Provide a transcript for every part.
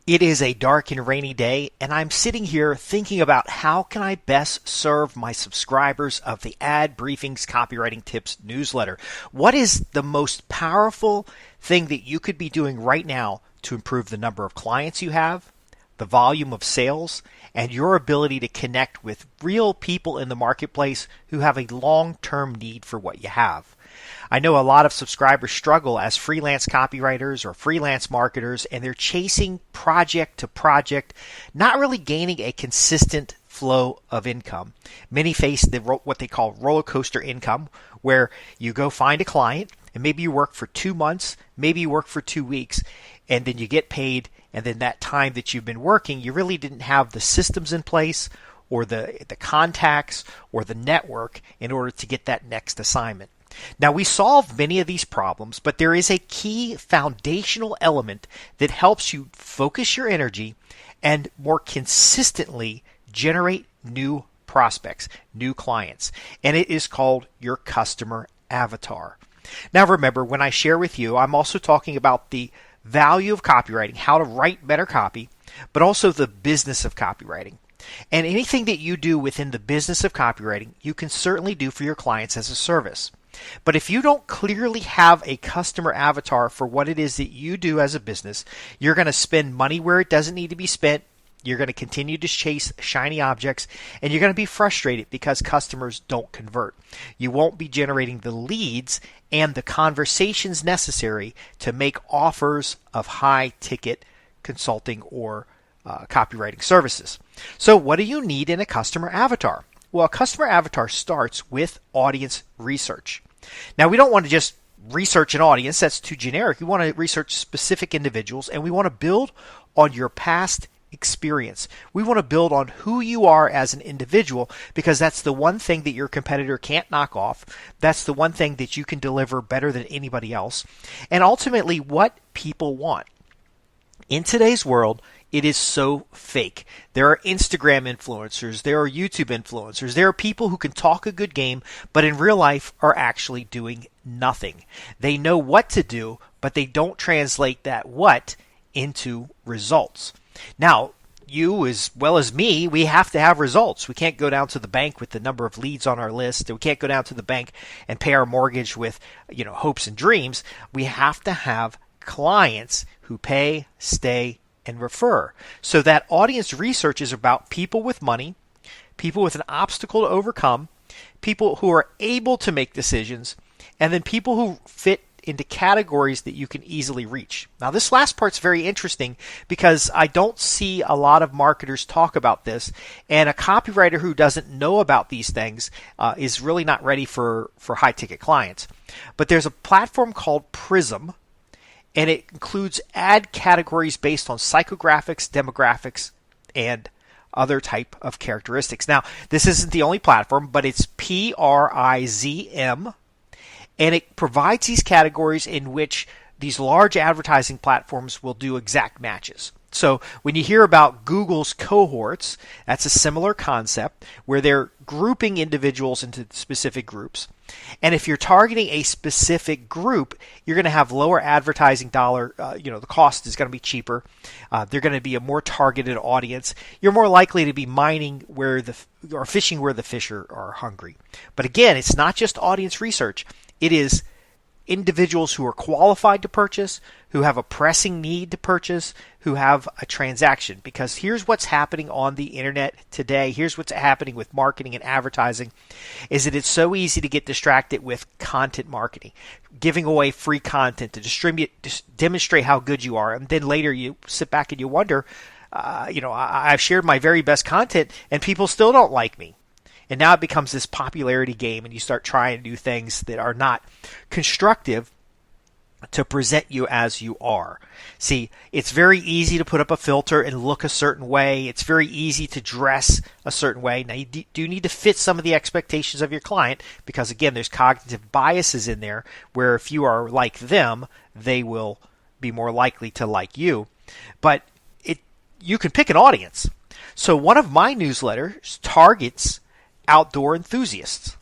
It is a dark and rainy day, and I'm sitting here thinking about how can I best serve my subscribers of the Ad Briefings Copywriting Tips newsletter. What is the most powerful thing that you could be doing right now to improve the number of clients you have, the volume of sales, and your ability to connect with real people in the marketplace who have a long-term need for what you have? I know a lot of subscribers struggle as freelance copywriters or freelance marketers, and they're chasing project to project, not really gaining a consistent flow of income. Many face what they call roller coaster income, where you go find a client and maybe you work for 2 months, maybe you work for 2 weeks, and then you get paid. And then that time that you've been working, you really didn't have the systems in place or the contacts or the network in order to get that next assignment. Now, we solve many of these problems, but there is a key foundational element that helps you focus your energy and more consistently generate new prospects, new clients, and it is called your customer avatar. Now, remember, when I share with you, I'm also talking about the value of copywriting, how to write better copy, but also the business of copywriting. And anything that you do within the business of copywriting, you can certainly do for your clients as a service. But if you don't clearly have a customer avatar for what it is that you do as a business, you're going to spend money where it doesn't need to be spent. You're going to continue to chase shiny objects, and you're going to be frustrated because customers don't convert. You won't be generating the leads and the conversations necessary to make offers of high ticket consulting or copywriting services. So what do you need in a customer avatar? Well, a customer avatar starts with audience research. Now, we don't want to just research an audience. That's too generic. We want to research specific individuals, and we want to build on your past experience. We want to build on who you are as an individual, because that's the one thing that your competitor can't knock off. That's the one thing that you can deliver better than anybody else. And ultimately, what people want. In today's world, it is so fake. There are Instagram influencers, there are YouTube influencers, there are people who can talk a good game, but in real life are actually doing nothing. They know what to do, but they don't translate that what into results. Now, you as well as me, we have to have results. We can't go down to the bank with the number of leads on our list. We can't go down to the bank and pay our mortgage with, hopes and dreams. We have to have clients who pay, stay, and refer. So that audience research is about people with money, people with an obstacle to overcome, people who are able to make decisions, and then people who fit into categories that you can easily reach. Now, this last part's very interesting because I don't see a lot of marketers talk about this, and a copywriter who doesn't know about these things is really not ready for high-ticket clients. But there's a platform called Prism, and it includes ad categories based on psychographics, demographics, and other type of characteristics. Now, this isn't the only platform, but it's PRIZM, and it provides these categories in which these large advertising platforms will do exact matches. So when you hear about Google's cohorts, that's a similar concept where they're grouping individuals into specific groups. And if you're targeting a specific group, you're going to have lower advertising dollar. The cost is going to be cheaper. They're going to be a more targeted audience. You're more likely to be mining or fishing where the fish are hungry. But again, it's not just audience research. It is individuals who are qualified to purchase, who have a pressing need to purchase, who have a transaction. Because here's what's happening on the internet today. Here's what's happening with marketing and advertising is that it's so easy to get distracted with content marketing, giving away free content to demonstrate how good you are. And then later you sit back and you wonder, I've shared my very best content and people still don't like me. And now it becomes this popularity game, and you start trying to do things that are not constructive to present you as you are. See, it's very easy to put up a filter and look a certain way. It's very easy to dress a certain way. Now, you do need to fit some of the expectations of your client because, again, there's cognitive biases in there where if you are like them, they will be more likely to like you. But you can pick an audience. So one of my newsletters targets outdoor enthusiasts.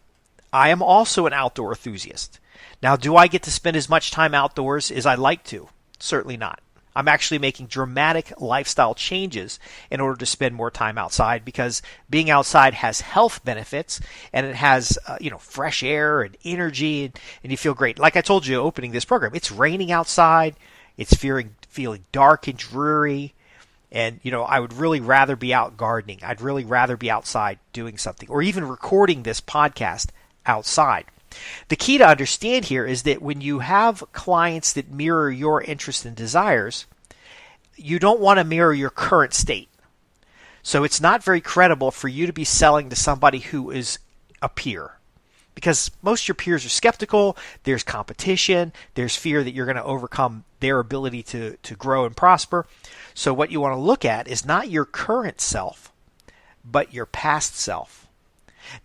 I am also an outdoor enthusiast. Now, do I get to spend as much time outdoors as I like to? Certainly not. I'm actually making dramatic lifestyle changes in order to spend more time outside, because being outside has health benefits, and it has fresh air and energy, and you feel great. Like I told you opening this program, it's raining outside, it's feeling dark and dreary, and I would really rather be out gardening. I'd really rather be outside doing something, or even recording this podcast outside. The key to understand here is that when you have clients that mirror your interests and desires, you don't want to mirror your current state. So it's not very credible for you to be selling to somebody who is a peer, because most of your peers are skeptical. There's competition. There's fear that you're going to overcome their ability to grow and prosper. So what you want to look at is not your current self, but your past self.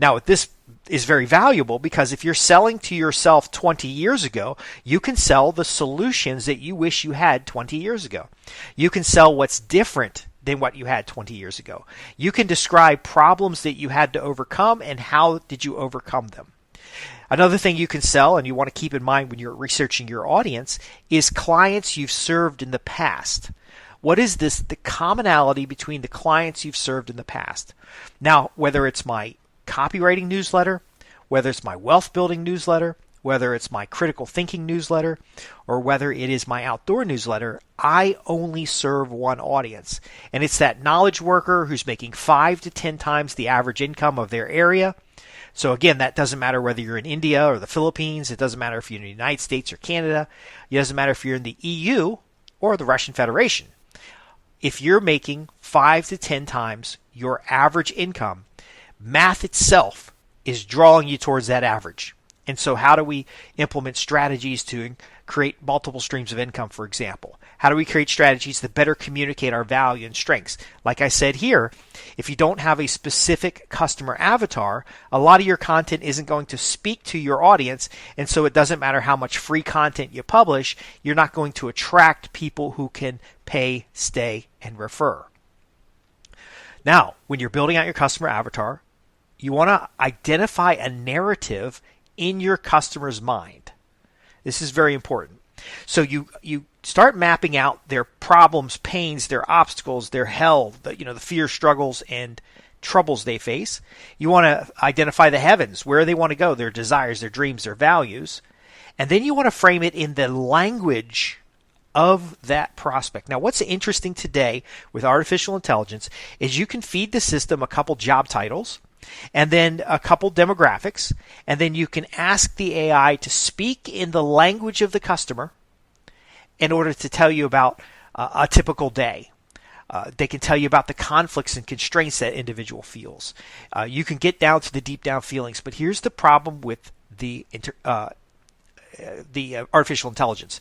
Now, this is very valuable, because if you're selling to yourself 20 years ago, you can sell the solutions that you wish you had 20 years ago. You can sell what's different than what you had 20 years ago. You can describe problems that you had to overcome and how did you overcome them. Another thing you can sell, and you want to keep in mind when you're researching your audience, is clients you've served in the past. What is the commonality between the clients you've served in the past? Now, whether it's my copywriting newsletter, whether it's my wealth building newsletter, whether it's my critical thinking newsletter, or whether it is my outdoor newsletter, I only serve one audience. And it's that knowledge worker who's making 5 to 10 times the average income of their area. So again, that doesn't matter whether you're in India or the Philippines. It doesn't matter if you're in the United States or Canada. It doesn't matter if you're in the EU or the Russian Federation. If you're making 5 to 10 times your average income, math itself is drawing you towards that average. And so how do we implement strategies to create multiple streams of income, for example? How do we create strategies that better communicate our value and strengths? Like I said here, if you don't have a specific customer avatar, a lot of your content isn't going to speak to your audience, and so it doesn't matter how much free content you publish, you're not going to attract people who can pay, stay, and refer. Now, when you're building out your customer avatar, you want to identify a narrative in your customer's mind. This is very important. So you start mapping out their problems, pains, their obstacles, their hell, the fear, struggles, and troubles they face. You want to identify the heavens, where they want to go, their desires, their dreams, their values. And then you want to frame it in the language of that prospect. Now, what's interesting today with artificial intelligence is you can feed the system a couple job titles, and then a couple demographics, and then you can ask the AI to speak in the language of the customer in order to tell you about a typical day. They can tell you about the conflicts and constraints that individual feels. You can get down to the deep down feelings, but here's the problem with the artificial intelligence.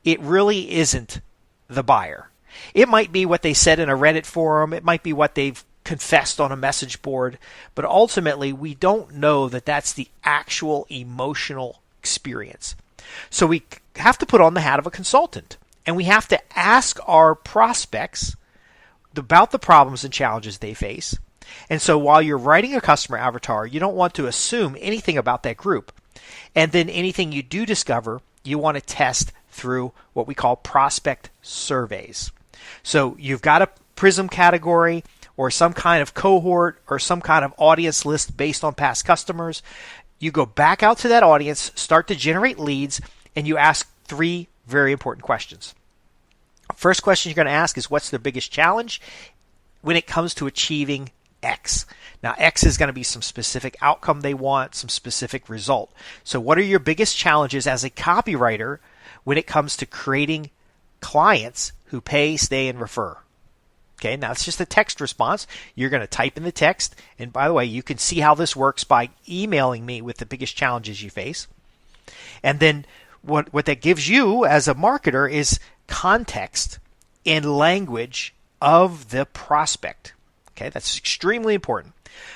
It really isn't the buyer. It might be what they said in a Reddit forum. It might be what they've confessed on a message board, but ultimately we don't know that that's the actual emotional experience. So we have to put on the hat of a consultant, and we have to ask our prospects about the problems and challenges they face. And so while you're writing a customer avatar, you don't want to assume anything about that group. And then anything you do discover, you want to test through what we call prospect surveys. So you've got a PRISM category, or some kind of cohort, or some kind of audience list based on past customers. You go back out to that audience, start to generate leads, and you ask 3 very important questions. First question you're going to ask is, what's their biggest challenge when it comes to achieving X? Now, X is going to be some specific outcome they want, some specific result. So what are your biggest challenges as a copywriter when it comes to creating clients who pay, stay, and refer? Okay, now it's just a text response. You're going to type in the text. And by the way, you can see how this works by emailing me with the biggest challenges you face. And then what that gives you as a marketer is context and language of the prospect. Okay, that's extremely important.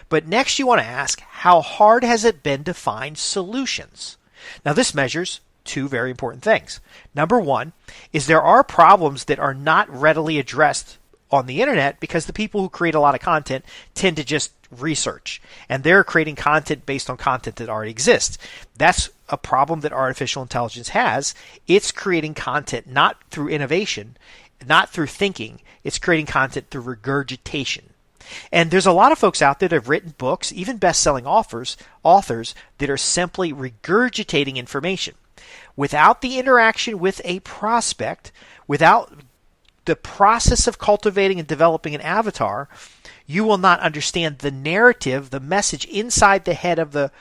But next you want to ask, how hard has it been to find solutions? Now this measures 2 very important things. Number 1 is there are problems that are not readily addressed on the internet, because the people who create a lot of content tend to just research, and they're creating content based on content that already exists. That's a problem that artificial intelligence has. It's creating content not through innovation. not through thinking. It's creating content through regurgitation. And there's a lot of folks out there that have written books, even best-selling authors that are simply regurgitating information. Without the interaction with a prospect, without the process of cultivating and developing an avatar, you will not understand the narrative, the message inside the head of the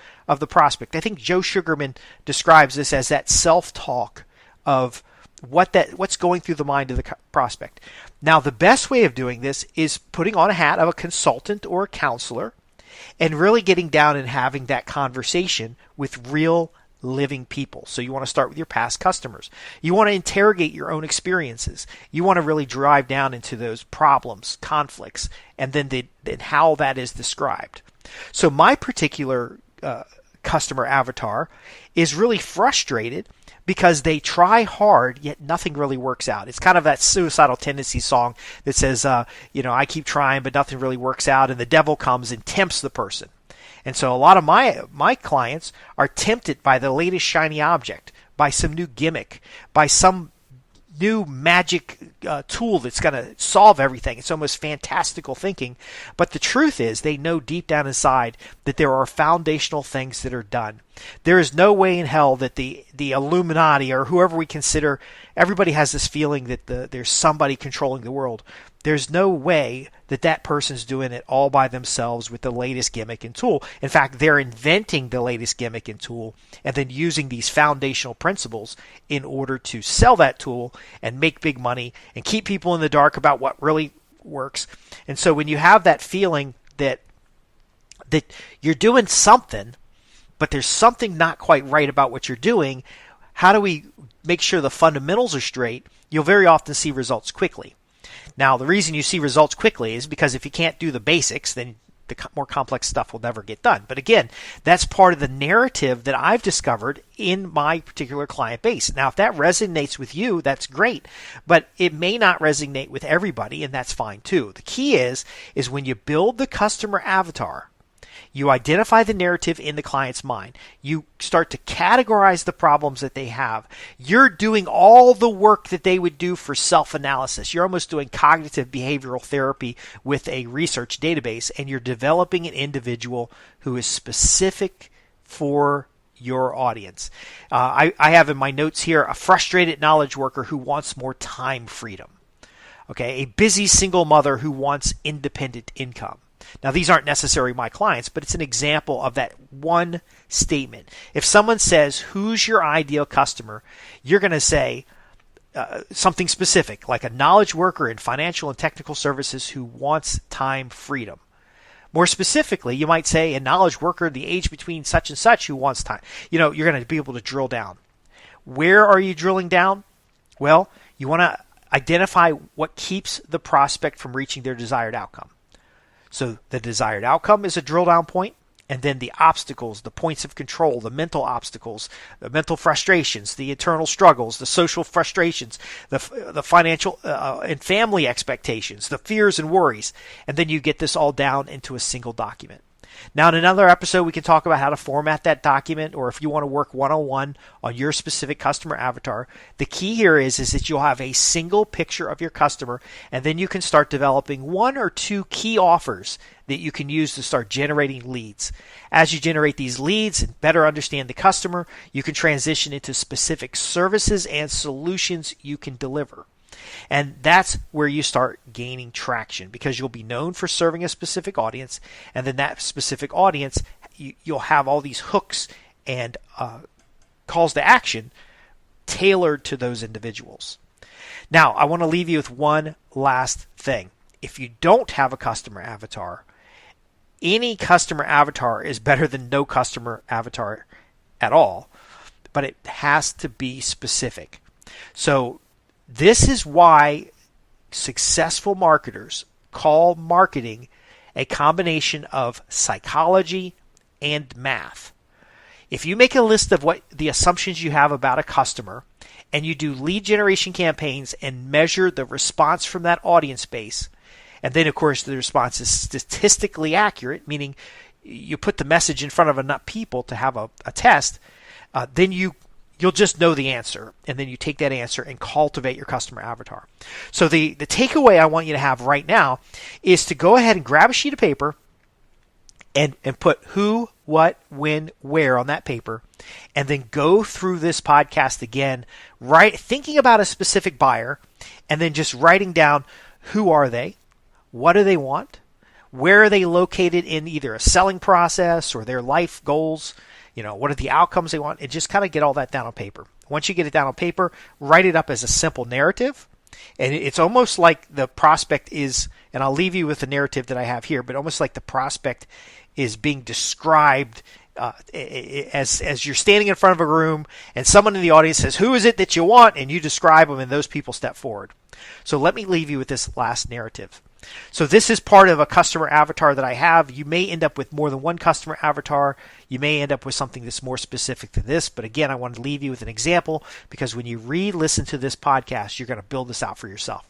prospect. I think Joe Sugarman describes this as that self-talk of what's going through the mind of the prospect. Now, the best way of doing this is putting on a hat of a consultant or a counselor and really getting down and having that conversation with real living people. So you want to start with your past customers. You want to interrogate your own experiences. You want to really drive down into those problems, conflicts, and then how that is described. So my particular customer avatar is really frustrated because they try hard, yet nothing really works out. It's kind of that Suicidal Tendencies song that says, I keep trying, but nothing really works out, and the devil comes and tempts the person. And so a lot of my clients are tempted by the latest shiny object, by some new gimmick, by some new magic tool that's going to solve everything. It's almost fantastical thinking. But the truth is, they know deep down inside that there are foundational things that are done. There is no way in hell that the Illuminati or whoever we consider, everybody has this feeling that there's somebody controlling the world. There's no way that person's doing it all by themselves with the latest gimmick and tool. In fact, they're inventing the latest gimmick and tool and then using these foundational principles in order to sell that tool and make big money and keep people in the dark about what really works. And so when you have that feeling that you're doing something, but there's something not quite right about what you're doing, how do we make sure the fundamentals are straight? You'll very often see results quickly. Now, the reason you see results quickly is because if you can't do the basics, then the more complex stuff will never get done. But again, that's part of the narrative that I've discovered in my particular client base. Now, if that resonates with you, that's great. But it may not resonate with everybody, and that's fine too. The key is when you build the customer avatar, you identify the narrative in the client's mind. You start to categorize the problems that they have. You're doing all the work that they would do for self-analysis. You're almost doing cognitive behavioral therapy with a research database, and you're developing an individual who is specific for your audience. I have in my notes here a frustrated knowledge worker who wants more time freedom. Okay, a busy single mother who wants independent income. Now, these aren't necessarily my clients, but it's an example of that one statement. If someone says, who's your ideal customer, you're going to say something specific, like a knowledge worker in financial and technical services who wants time freedom. More specifically, you might say a knowledge worker the age between such and such who wants time. You're going to be able to drill down. Where are you drilling down? Well, you want to identify what keeps the prospect from reaching their desired outcome. So the desired outcome is a drill down point, and then the obstacles, the points of control, the mental obstacles, the mental frustrations, the internal struggles, the social frustrations, the financial and family expectations, the fears and worries, and then you get this all down into a single document. Now, in another episode, we can talk about how to format that document, or if you want to work one-on-one on your specific customer avatar. The key here is that you'll have a single picture of your customer, and then you can start developing one or two key offers that you can use to start generating leads. As you generate these leads and better understand the customer, you can transition into specific services and solutions you can deliver. And that's where you start gaining traction, because you'll be known for serving a specific audience, and then that specific audience, you'll have all these hooks and calls to action tailored to those individuals. Now, I want to leave you with one last thing. If you don't have a customer avatar, any customer avatar is better than no customer avatar at all, but it has to be specific. So this is why successful marketers call marketing a combination of psychology and math. If you make a list of what the assumptions you have about a customer, and you do lead generation campaigns and measure the response from that audience base, and then of course the response is statistically accurate, meaning you put the message in front of enough people to have a test, then you you'll just know the answer, and then you take that answer and cultivate your customer avatar. So the takeaway I want you to have right now is to go ahead and grab a sheet of paper and put who, what, when, where on that paper, and then go through this podcast again, thinking about a specific buyer, and then just writing down who are they, what do they want, where are they located in either a selling process or their life goals, what are the outcomes they want, and just kind of get all that down on paper. Once you get it down on paper, write it up as a simple narrative. And it's almost like the prospect is, and I'll leave you with the narrative that I have here, but almost like the prospect is being described as you're standing in front of a room and someone in the audience says, who is it that you want? And you describe them and those people step forward. So let me leave you with this last narrative. So this is part of a customer avatar that I have. You may end up with more than one customer avatar. You may end up with something that's more specific to this. But again, I want to leave you with an example because when you re-listen to this podcast, you're going to build this out for yourself.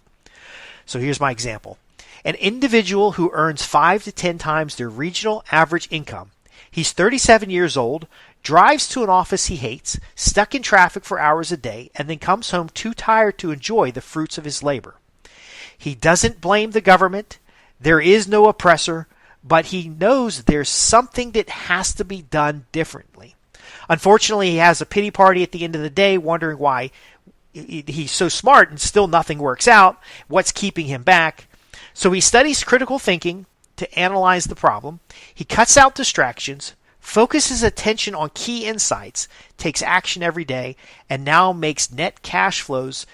So here's my example. An individual who earns 5 to 10 times their regional average income. He's 37 years old, drives to an office he hates, stuck in traffic for hours a day, and then comes home too tired to enjoy the fruits of his labor. He doesn't blame the government. There is no oppressor, but he knows there's something that has to be done differently. Unfortunately, he has a pity party at the end of the day, wondering why he's so smart and still nothing works out. What's keeping him back? So he studies critical thinking to analyze the problem. He cuts out distractions, focuses attention on key insights, takes action every day, and now makes net cash flows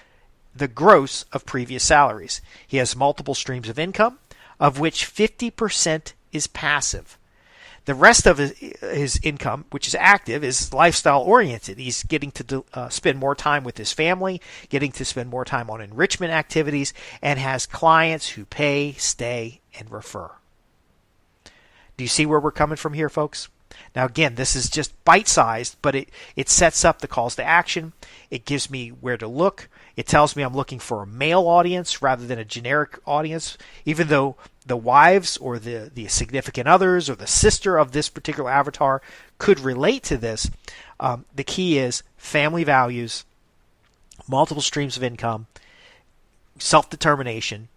the gross of previous salaries. He has multiple streams of income, of which 50% is passive. The rest of his income, which is active, is lifestyle oriented. He's getting to spend more time with his family, getting to spend more time on enrichment activities, and has clients who pay, stay, and refer. Do you see where we're coming from here, folks? Now, again, this is just bite-sized, but it sets up the calls to action. It gives me where to look. It tells me I'm looking for a male audience rather than a generic audience, even though the wives or the significant others or the sister of this particular avatar could relate to this. The key is family values, multiple streams of income, self-determination,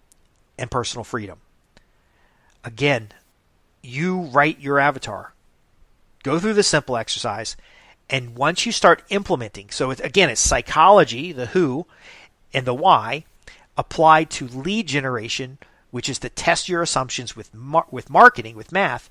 and personal freedom. Again, you write your avatar. Go through the simple exercise, and once you start implementing, so it's psychology, the who, and the why, applied to lead generation, which is to test your assumptions with marketing, with math,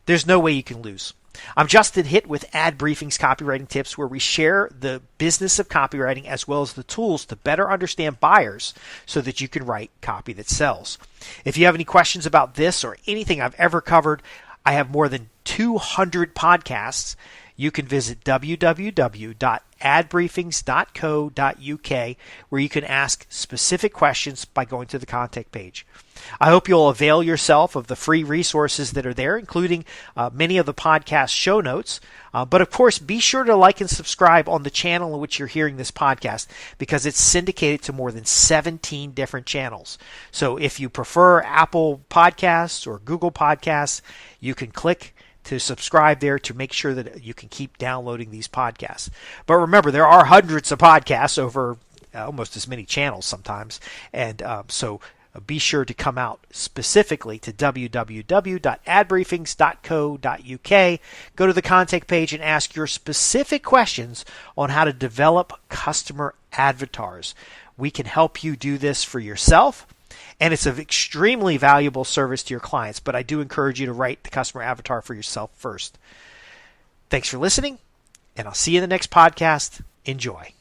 there's no way you can lose. I'm Justin Hitt with Ad Briefing's Copywriting Tips, where we share the business of copywriting as well as the tools to better understand buyers so that you can write copy that sells. If you have any questions about this or anything I've ever covered, I have more than 200 podcasts. You can visit www.adbriefings.co.uk where you can ask specific questions by going to the contact page. I hope you'll avail yourself of the free resources that are there, including many of the podcast show notes. But of course, be sure to like and subscribe on the channel in which you're hearing this podcast because it's syndicated to more than 17 different channels. So if you prefer Apple Podcasts or Google Podcasts, you can click to subscribe there to make sure that you can keep downloading these podcasts. But remember, there are hundreds of podcasts over almost as many channels sometimes. And so be sure to come out specifically to www.adbriefings.co.uk. Go to the contact page and ask your specific questions on how to develop customer avatars. We can help you do this for yourself. And it's an extremely valuable service to your clients, but I do encourage you to write the customer avatar for yourself first. Thanks for listening, and I'll see you in the next podcast. Enjoy.